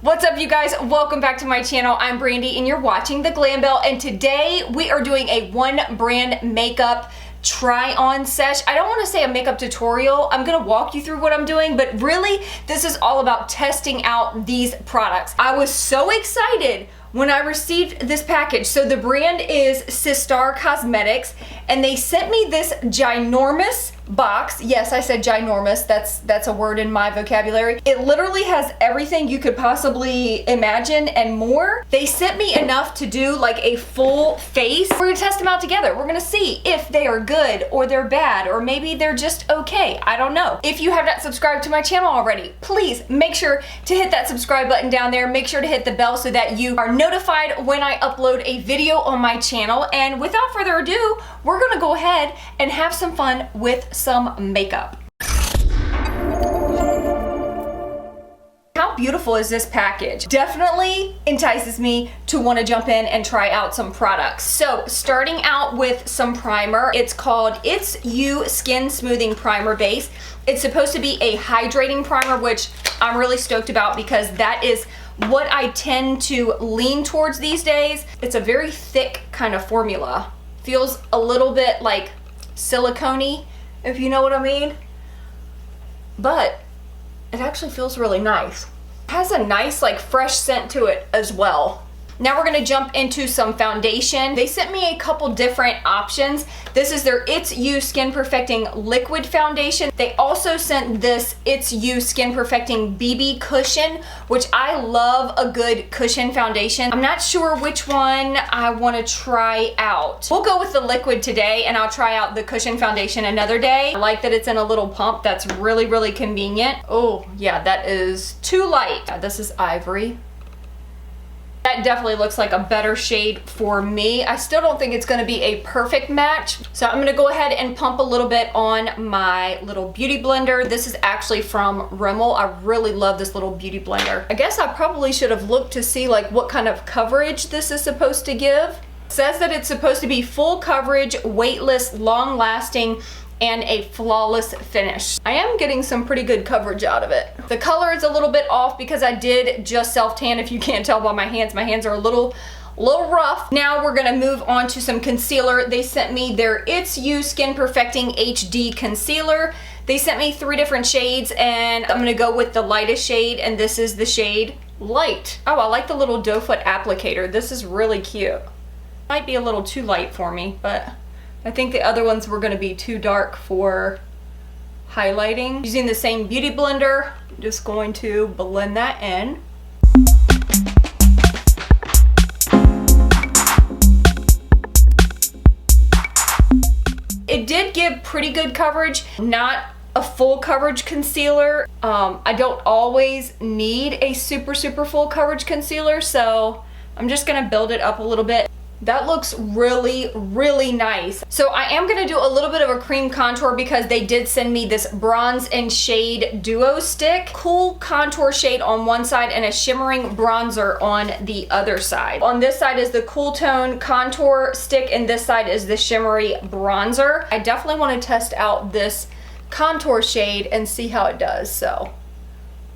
What's up, you guys? Welcome back to my channel. I'm Brandy and you're watching the Glam Belle, and today we are doing a one brand makeup try on sesh. I don't want to say a makeup tutorial. I'm gonna walk you through what I'm doing, but really this is all about testing out these products. I was so excited when I received this package. So the brand is Sistar Cosmetics, and they sent me this ginormous box. Yes, I said ginormous. That's a word in my vocabulary. It literally has everything you could possibly imagine and more. They sent me enough to do like a full face. We're gonna test them out together. We're gonna see if they are good or they're bad, or maybe they're just okay. I don't know. If you have not subscribed to my channel already, please make sure to hit that subscribe button down there. Make sure to hit the bell so that you are notified when I upload a video on my channel. And without further ado, we're gonna go ahead and have some fun with some makeup. How beautiful is this package? Definitely entices me to want to jump in and try out some products. So starting out with some primer, it's called It's You Skin Smoothing Primer Base. It's supposed to be a hydrating primer, which I'm really stoked about because that is what I tend to lean towards these days. It's a very thick kind of formula. Feels a little bit like silicone-y, if you know what I mean. But it actually feels really nice. It has a nice like fresh scent to it as well. Now we're gonna jump into some foundation. They sent me a couple different options. This is their It's You Skin Perfecting Liquid Foundation. They also sent this It's You Skin Perfecting BB Cushion, which I love a good cushion foundation. I'm not sure which one I wanna try out. We'll go with the liquid today, and I'll try out the cushion foundation another day. I like that it's in a little pump. That's really, really convenient. Oh yeah, that is too light. This is ivory. That definitely looks like a better shade for me. I still don't think it's gonna be a perfect match. So I'm gonna go ahead and pump a little bit on my little beauty blender. This is actually from Rimmel. I really love this little beauty blender. I guess I probably should have looked to see like what kind of coverage this is supposed to give. It says that it's supposed to be full coverage, weightless, long lasting, and a flawless finish. I am getting some pretty good coverage out of it. The color is a little bit off because I did just self-tan. If you can't tell by my hands are a little rough. Now we're gonna move on to some concealer. They sent me their It's You Skin Perfecting HD Concealer. They sent me 3 different shades, and I'm gonna go with the lightest shade, and this is the shade Light. Oh, I like the little doe foot applicator. This is really cute. Might be a little too light for me, but I think the other ones were going to be too dark for highlighting. Using the same beauty blender, I'm just going to blend that in. It did give pretty good coverage, not a full coverage concealer. I don't always need a super full coverage concealer, so I'm just going to build it up a little bit. That looks really nice. So I am gonna do a little bit of a cream contour because they did send me this bronze and shade duo stick. Cool contour shade on one side and a shimmering bronzer on the other side. On this side is the cool tone contour stick, and this side is the shimmery bronzer. I definitely wanna test out this contour shade and see how it does. So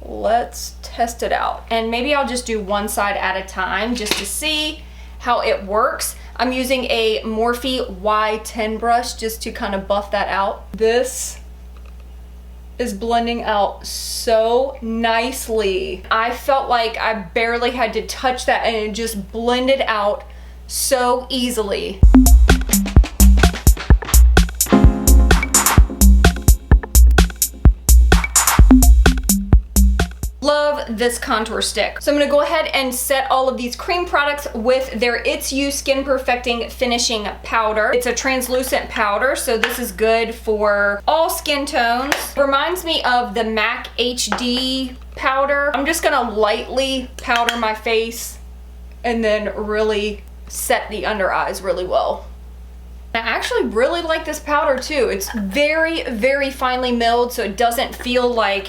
let's test it out. And maybe I'll just do one side at a time just to see how it works. I'm using a Morphe Y10 brush just to kind of buff that out. This is blending out so nicely. I felt like I barely had to touch that and it just blended out so easily. Love this contour stick. So I'm gonna go ahead and set all of these cream products with their It's You Skin Perfecting Finishing Powder. It's a translucent powder, so this is good for all skin tones. Reminds me of the MAC HD powder. I'm just gonna lightly powder my face and then really set the under eyes really well. I actually really like this powder too. It's very finely milled, so it doesn't feel like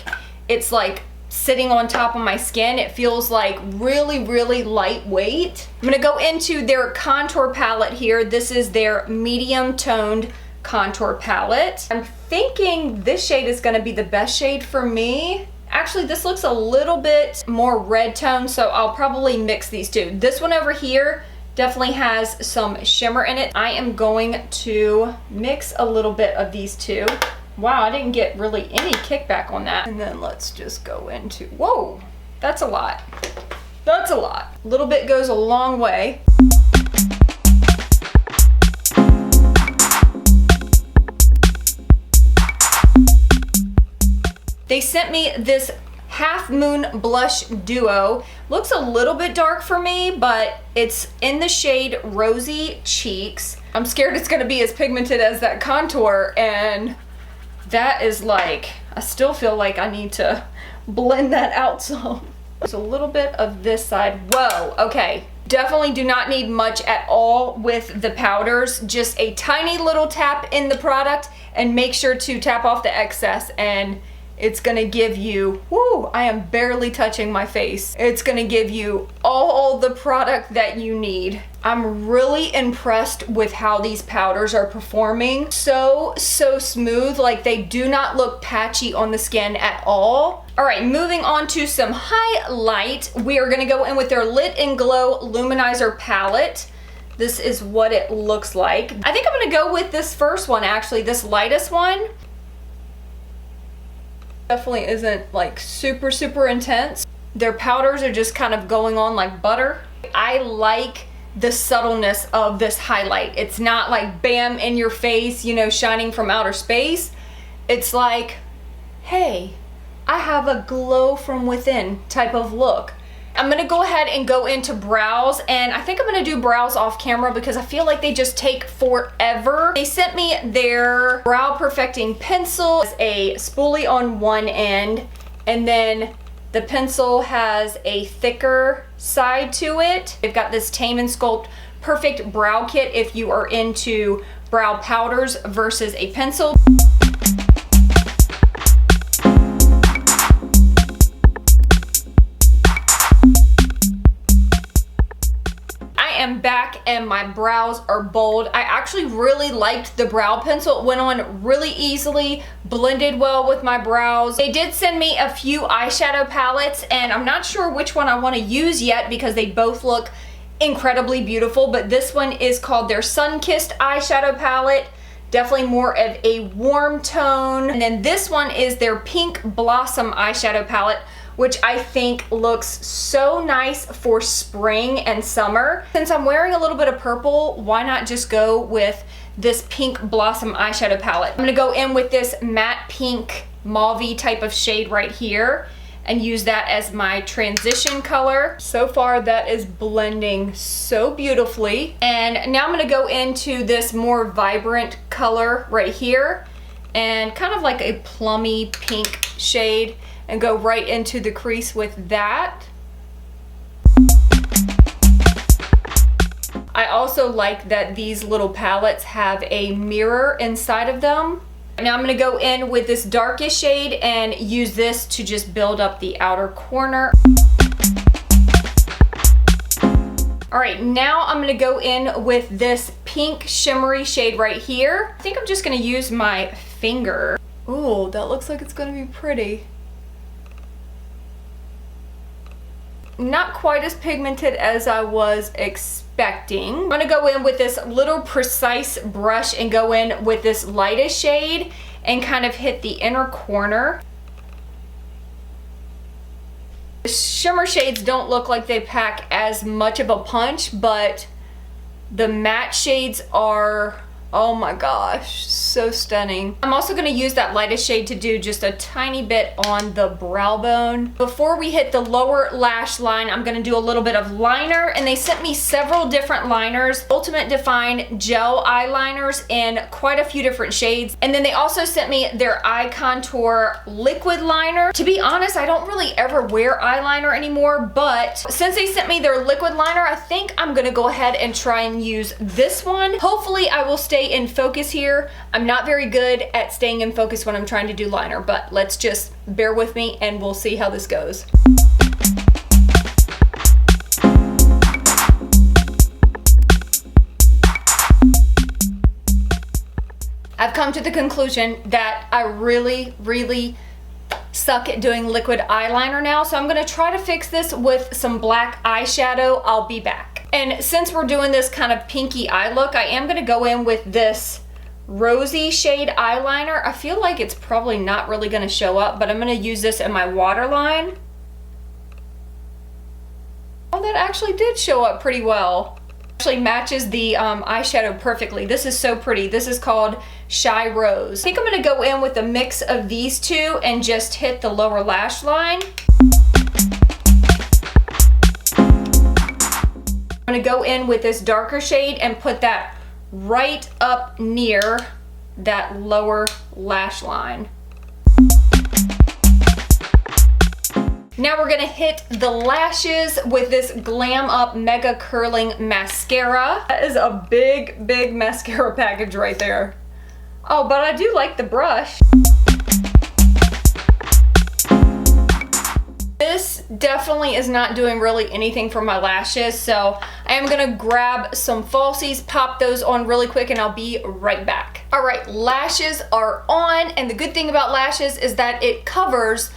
it's like sitting on top of my skin. It feels like really lightweight. I'm gonna go into their contour palette here. This is their medium toned contour palette. I'm thinking this shade is gonna be the best shade for me. Actually, this looks a little bit more red tone, so I'll probably mix these two. This one over here definitely has some shimmer in it. I am going to mix a little bit of these two. Wow, I didn't get really any kickback on that. And then let's just go into, whoa, that's a lot. That's a lot. A little bit goes a long way. They sent me this Half Moon Blush Duo. Looks a little bit dark for me, but it's in the shade Rosy Cheeks. I'm scared it's gonna be as pigmented as that contour, and that is like, I still feel like I need to blend that out some. There's a little bit of this side. Whoa, okay. Definitely do not need much at all with the powders. Just a tiny little tap in the product, and make sure to tap off the excess, and it's gonna give you, whoo, I am barely touching my face. It's gonna give you all the product that you need. I'm really impressed with how these powders are performing. So smooth, like they do not look patchy on the skin at all. All right, moving on to some highlight. We are gonna go in with their Lit and Glow Luminizer palette. This is what it looks like. I think I'm gonna go with this first one actually, this lightest one. Definitely isn't like super intense. Their powders are just kind of going on like butter. I like the subtleness of this highlight. It's not like bam in your face, you know, shining from outer space. It's like, hey, I have a glow from within type of look. I'm gonna go ahead and go into brows, and I think I'm gonna do brows off camera because I feel like they just take forever. They sent me their brow perfecting pencil, a spoolie on one end, and then the pencil has a thicker side to it. They've got this Tame and Sculpt Perfect Brow Kit if you are into brow powders versus a pencil. Am back and my brows are bold. I actually really liked the brow pencil. It went on really easily, blended well with my brows. They did send me a few eyeshadow palettes, and I'm not sure which one I want to use yet because they both look incredibly beautiful, but this one is called their Sun-Kissed eyeshadow palette. Definitely more of a warm tone. And then this one is their Pink Blossom eyeshadow palette, which I think looks so nice for spring and summer. Since I'm wearing a little bit of purple, why not just go with this Pink Blossom eyeshadow palette? I'm gonna go in with this matte pink mauve-y type of shade right here and use that as my transition color. So far that is blending so beautifully. And now I'm gonna go into this more vibrant color right here and kind of like a plummy pink shade, and go right into the crease with that. I also like that these little palettes have a mirror inside of them. Now I'm gonna go in with this darkest shade and use this to just build up the outer corner. All right, now I'm gonna go in with this pink shimmery shade right here. I think I'm just gonna use my finger. Ooh, that looks like it's gonna be pretty. Not quite as pigmented as I was expecting. I'm gonna go in with this little precise brush and go in with this lightest shade and kind of hit the inner corner. The shimmer shades don't look like they pack as much of a punch, but the matte shades are, oh my gosh, so stunning. I'm also gonna use that lightest shade to do just a tiny bit on the brow bone. Before we hit the lower lash line, I'm gonna do a little bit of liner, and they sent me several different liners, Ultimate Define gel eyeliners in quite a few different shades. And then they also sent me their eye contour liquid liner. To be honest, I don't really ever wear eyeliner anymore, but since they sent me their liquid liner, I think I'm gonna go ahead and try and use this one. Hopefully I will stay in focus here. I'm not very good at staying in focus when I'm trying to do liner, but let's just bear with me and we'll see how this goes. I've come to the conclusion that I really suck at doing liquid eyeliner now, so I'm gonna try to fix this with some black eyeshadow. I'll be back. And since we're doing this kind of pinky eye look, I am gonna go in with this rosy shade eyeliner. I feel like it's probably not really gonna show up, but I'm gonna use this in my waterline. Oh, that actually did show up pretty well. Actually matches the eyeshadow perfectly. This is so pretty. This is called Shy Rose. I think I'm gonna go in with a mix of these two and just hit the lower lash line. I'm gonna go in with this darker shade and put that right up near that lower lash line. Now we're gonna hit the lashes with this Glam Up Mega Curling Mascara. That is a big, big mascara package right there. Oh, but I do like the brush. This definitely is not doing really anything for my lashes, so I am gonna grab some falsies, pop those on really quick, and I'll be right back. All right, lashes are on, and the good thing about lashes is that it covers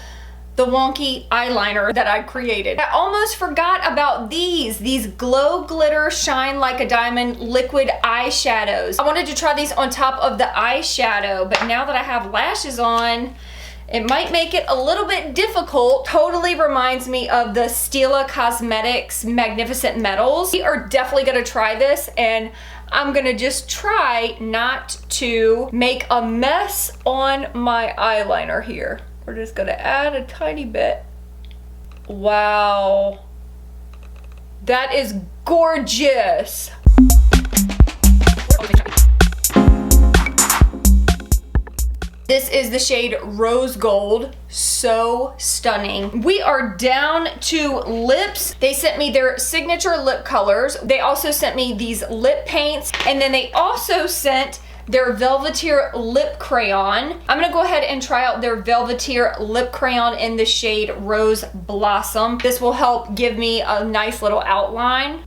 the wonky eyeliner that I created. I almost forgot about these Glow Glitter Shine Like a Diamond liquid eyeshadows. I wanted to try these on top of the eyeshadow, but now that I have lashes on, it might make it a little bit difficult. Totally reminds me of the Stila Cosmetics Magnificent Metals. We are definitely gonna try this, and I'm gonna just try not to make a mess on my eyeliner here. We're just gonna add a tiny bit. Wow. That is gorgeous. This is the shade Rose Gold. So stunning. We are down to lips. They sent me their signature lip colors. They also sent me these lip paints, and then they also sent their Velveteer lip crayon. I'm gonna go ahead and try out their Velveteer lip crayon in the shade Rose Blossom. This will help give me a nice little outline.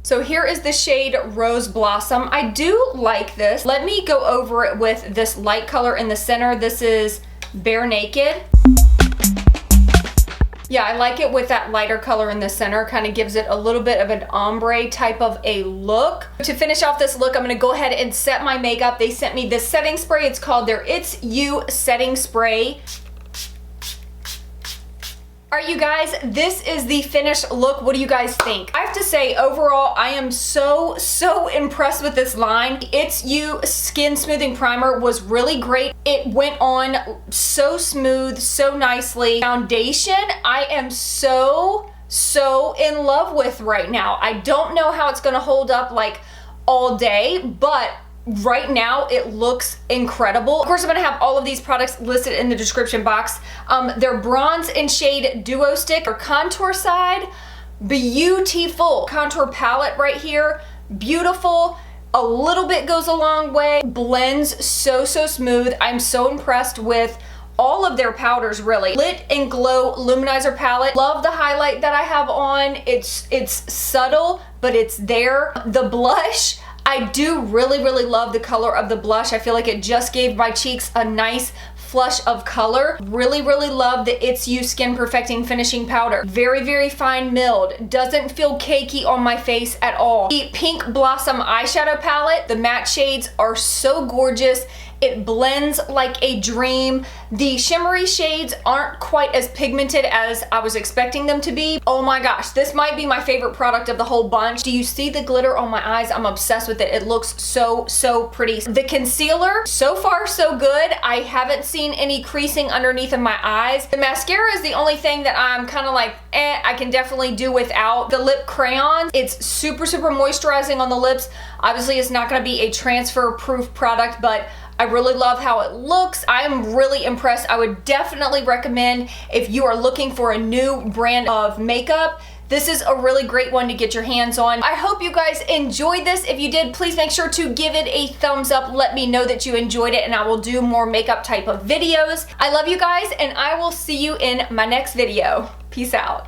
So here is the shade Rose Blossom. I do like this. Let me go over it with this light color in the center. This is Bare Naked. Yeah, I like it with that lighter color in the center. Kind of gives it a little bit of an ombre type of a look. To finish off this look, I'm gonna go ahead and set my makeup. They sent me this setting spray. It's called their It's You setting spray. All right, you guys, this is the finished look. What do you guys think? I have to say, overall, I am so impressed with this line. It's You Skin Smoothing Primer was really great. It went on so smooth, so nicely. Foundation, I am so in love with right now. I don't know how it's gonna hold up like all day, but right now it looks incredible. Of course, I'm gonna have all of these products listed in the description box. They're bronze in shade Duo Stick or contour side. Beautiful contour palette right here. Beautiful. A little bit goes a long way. Blends so smooth. I'm so impressed with all of their powders, really. Lit and Glow Luminizer palette. Love the highlight that I have on. It's subtle, but it's there. The blush, I do really love the color of the blush. I feel like it just gave my cheeks a nice flush of color. Really love the It's You Skin Perfecting Finishing Powder. Very fine milled. Doesn't feel cakey on my face at all. The Pink Blossom eyeshadow palette, the matte shades are so gorgeous. It blends like a dream. The shimmery shades aren't quite as pigmented as I was expecting them to be. Oh my gosh, this might be my favorite product of the whole bunch. Do you see the glitter on my eyes? I'm obsessed with it. It looks so pretty. The concealer, so far so good. I haven't seen any creasing underneath of my eyes. The mascara is the only thing that I'm kind of like, I can definitely do without. The lip crayon, it's super moisturizing on the lips. Obviously, it's not gonna be a transfer proof product, but I really love how it looks. I am really impressed. I would definitely recommend if you are looking for a new brand of makeup, this is a really great one to get your hands on. I hope you guys enjoyed this. If you did, please make sure to give it a thumbs up. Let me know that you enjoyed it, and I will do more makeup type of videos. I love you guys, and I will see you in my next video. Peace out.